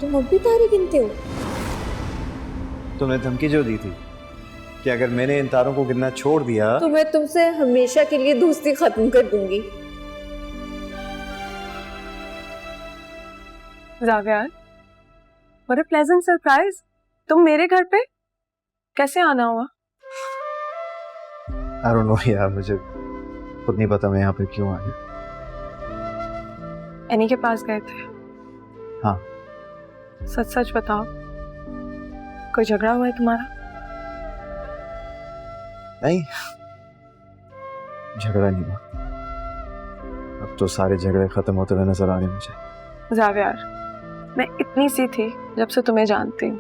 तुम अब भी तारे गिनते हो? तुमने धमकी जो दी थी कि अगर मैंने इन तारों को गिनना छोड़ दिया तो मैं तुमसे हमेशा के लिए दोस्ती खत्म कर दूंगी। Zaviyar, what a pleasant surprise। तुम मेरे घर पे कैसे आना हुआ? I don't know यार, मुझे खुद नहीं पता मैं यहाँ पे क्यों आ गया। एनी के पास गए थे? हाँ। सच सच बताओ, कोई झगड़ा हुआ है तुम्हारा? नहीं, झगड़ा नहीं हुआ। अब तो सारे झगड़े खत्म होते हुए नजर आ रहे मुझे। जावियार, मैं इतनी सी थी जब से तुम्हें जानती हूँ।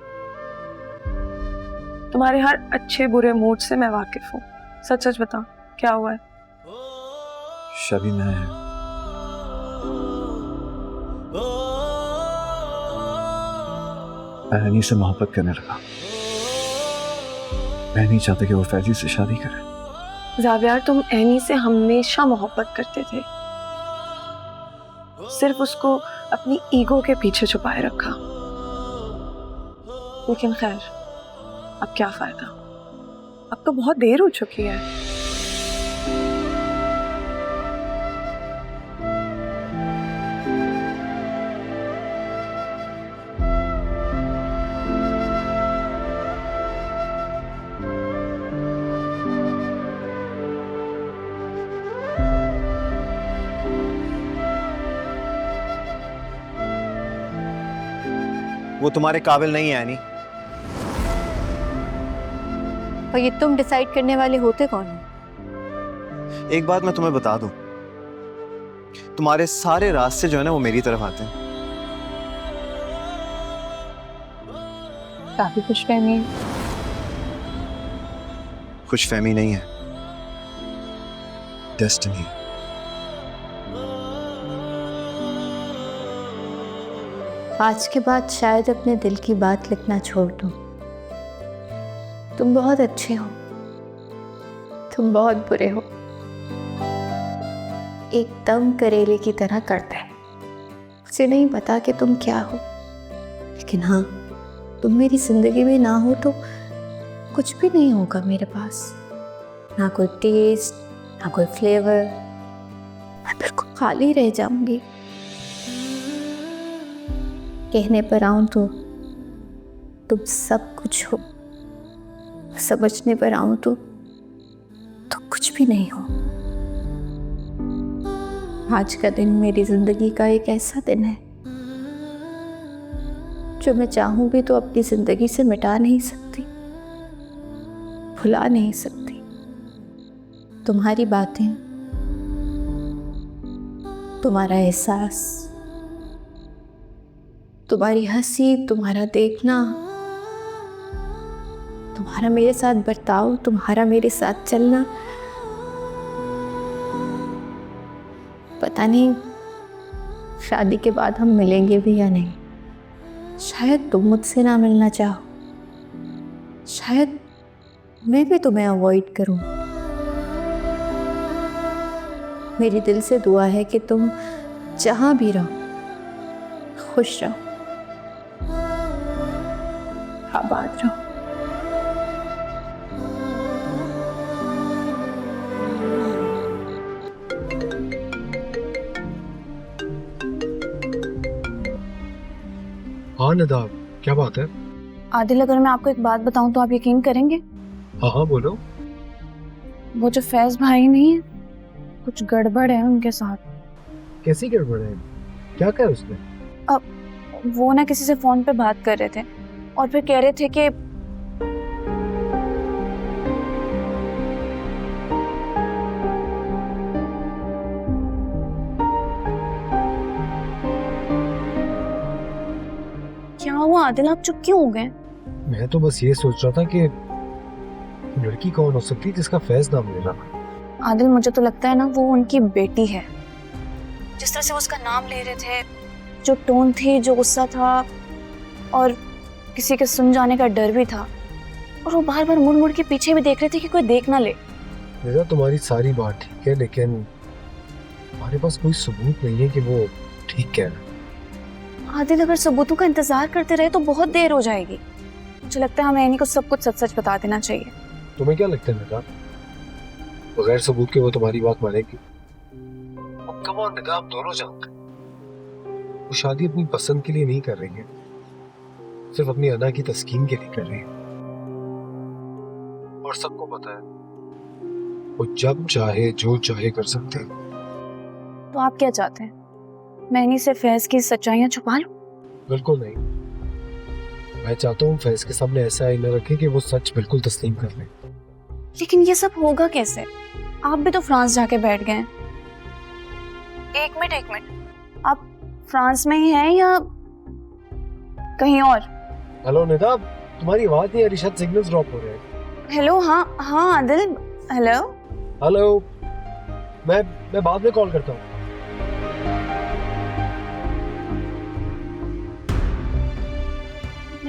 तुम्हारे हर अच्छे बुरे मूड से मैं वाकिफ हूँ। सच सच बताओ, क्या हुआ है? शबी, मैं हनी से मोहब्बत करने लगा। मैं नहीं चाहता कि वो फैजी से शादी करे। जावियार, तुम एनी से हमेशा मोहब्बत करते थे, सिर्फ उसको अपनी ईगो के पीछे छुपाए रखा। लेकिन खैर, अब क्या फायदा, अब तो बहुत देर हो चुकी है। वो तुम्हारे काबिल नहीं है एनी। और ये तुम डिसाइड करने वाले होते कौन हो? एक बात मैं तुम्हें बता दूं, तुम्हारे सारे रास्ते जो है ना वो मेरी तरफ आते हैं। काफी खुशफहमी। खुशफहमी नहीं है, डेस्टिनी। आज के बाद शायद अपने दिल की बात लिखना छोड़ दूं। तुम बहुत अच्छे हो, तुम बहुत बुरे हो, एकदम करेले की तरह करते हैं। मुझे नहीं पता कि तुम क्या हो, लेकिन हाँ, तुम मेरी जिंदगी में ना हो तो कुछ भी नहीं होगा मेरे पास। ना कोई टेस्ट, ना कोई फ्लेवर, मैं बिल्कुल खाली रह जाऊंगी। कहने पर आऊं तो तुम सब कुछ हो, समझने पर आऊं तो कुछ भी नहीं हो। आज का दिन मेरी जिंदगी का एक ऐसा दिन है जो मैं चाहूं भी तो अपनी जिंदगी से मिटा नहीं सकती, भुला नहीं सकती। तुम्हारी बातें, तुम्हारा एहसास, तुम्हारी हंसी, तुम्हारा देखना, तुम्हारा मेरे साथ बर्ताव, तुम्हारा मेरे साथ चलना, पता नहीं शादी के बाद हम मिलेंगे भी या नहीं। शायद तुम मुझसे ना मिलना चाहो, शायद मैं भी तुम्हें अवॉइड करूं। मेरी दिल से दुआ है कि तुम जहां भी रहो खुश रहो, आबाद रहो। हाँ नदाब, क्या बात है? आदिल, अगर मैं आपको एक बात बताऊं तो आप यकीन करेंगे? हाँ हाँ बोलो। वो जो फैज भाई नहीं है, कुछ गड़बड़ है उनके साथ। कैसी गड़बड़ है? क्या कहा उसने? अब वो ना किसी से फोन पे बात कर रहे थे और फिर कह रहे थे कि क्या हुआ आदिल, आप चुप क्यों हो गए? मैं तो बस ये सोच रहा था कि लड़की कौन हो सकती है जिसका फैज नाम ले रहा। आदिल, मुझे तो लगता है ना वो उनकी बेटी है। जिस तरह से वो उसका नाम ले रहे थे, जो टोन थी, जो गुस्सा था और किसी के सुन जाने का डर भी था, और वो बार बार मुड़ मुड़ के पीछे भी देख रहे थे कि कोई देख ना ले। लिजा, तुम्हारी सारी बात ठीक है, लेकिन हमारे पास कोई सबूत नहीं है कि वो ठीक कह रहा है। आदिल अगर सबूतों का इंतजार करते रहे तो बहुत देर हो जाएगी। मुझे लगता है हमें एनी को सब कुछ सच सच बता देना चाहिए। तुम्हें क्या लगता है निदा, बगैर सबूत के वो तुम्हारी बात मानेगी? कम ऑन निदा, आप दोनों जानते हैं वो शादी अपनी पसंद के लिए नहीं कर रही है, सिर्फ अपनी अना की तस्कीन के लिए कर रही है। और सबको पता है वो जब चाहे जो चाहे कर सकते हैं। तो आप क्या चाहते हैं, मैं इन्हीं से फैज की सच्चाइयां छुपा लूं? बिल्कुल नहीं, मैं चाहता हूँ फैज के सामने ऐसा आईना रखें कि वो सच बिल्कुल तस्लीम कर ले। लेकिन ये सब होगा कैसे? आप भी तो फ्रांस जाके बैठ गए। एक मिनट, आप फ्रांस में ही हैं या कहीं और? हेलो निदा, तुम्हारी आवाज नहीं आ रही, शायद सिग्नल्स ड्रॉप हो रहे हैं। हेलो, हाँ आदिल, हेलो। हेलो, मैं बाद में कॉल करता हूँ।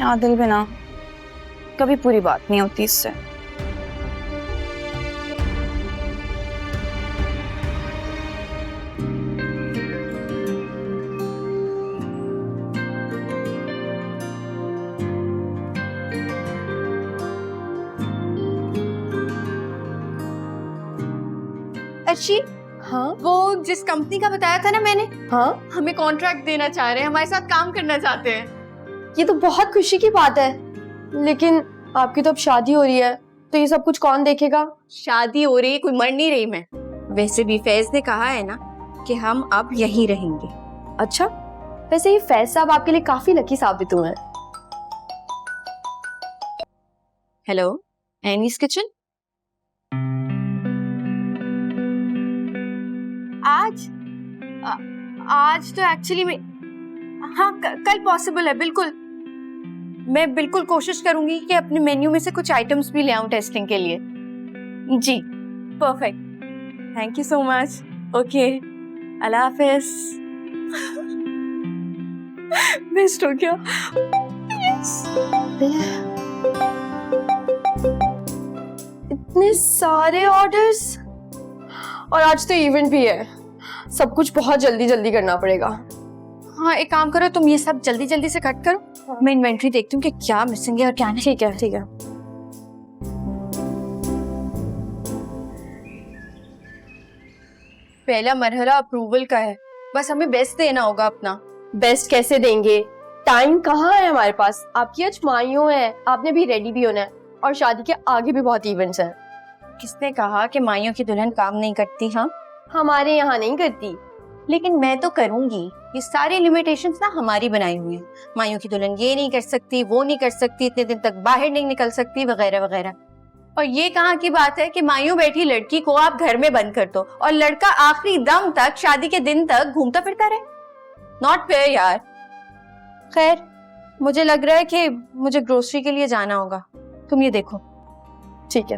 आदिल बिना कभी पूरी बात नहीं होती इससे। अर्शी, हाँ वो जिस कंपनी का बताया था ना मैंने, हाँ, हमें कॉन्ट्रैक्ट देना चाह रहे हैं, हमारे साथ काम करना चाहते हैं। ये तो बहुत खुशी की बात है, लेकिन आपकी तो अब शादी हो रही है, तो ये सब कुछ कौन देखेगा? शादी हो रही, कोई मर नहीं रही मैं। वैसे भी फैज ने कहा है ना कि हम अब यहीं रहेंगे। अच्छा, वैसे ये फैज साहब आपके लिए काफी लकी साबित हुए हैं। Hello, Annie's kitchen. आज तो एक्चुअली मैं, हाँ कल पॉसिबल है, बिल्कुल। मैं बिल्कुल कोशिश करूंगी कि अपने मेन्यू में से कुछ आइटम्स भी ले आऊं टेस्टिंग के लिए। जी, perfect, thank you so much. Okay, अल्लाह हाफिज। बेस्ट हो गया। इतने सारे ऑर्डर्स, और आज तो इवेंट भी है, सब कुछ बहुत जल्दी जल्दी करना पड़ेगा। हाँ, एक काम करो, तुम ये सब जल्दी जल्दी से कट करो, मैं इन्वेंट्री देखती हूँ कि क्या मिसिंग है और क्या नहीं। ठीक है, ठीक है। पहला मरहला अप्रूवल का है, बस हमें बेस्ट देना होगा अपना। बेस्ट कैसे देंगे, टाइम कहाँ है हमारे पास? आपकी आज माइयों है, आपने भी रेडी भी होना है, और शादी के आगे भी बहुत इवेंट्स हैं। किसने कहा कि माइयों की दुल्हन काम नहीं करती? हाँ, हमारे यहाँ नहीं करती। लेकिन मैं तो करूंगी। ये सारी लिमिटेशंस ना हमारी बनाई हुई हैं। माइयों की दुल्हन ये नहीं कर सकती, वो नहीं कर सकती, इतने दिन तक बाहर नहीं निकल सकती, वगैरह वगैरह। और ये कहाँ की बात है कि माइयों बैठी लड़की को आप घर में बंद कर दो और लड़का आखिरी दम तक, शादी के दिन तक घूमता फिरता रहे? नॉट फेयर यार। खैर, मुझे लग रहा है कि मुझे ग्रोसरी के लिए जाना होगा, तुम ये देखो। ठीक है।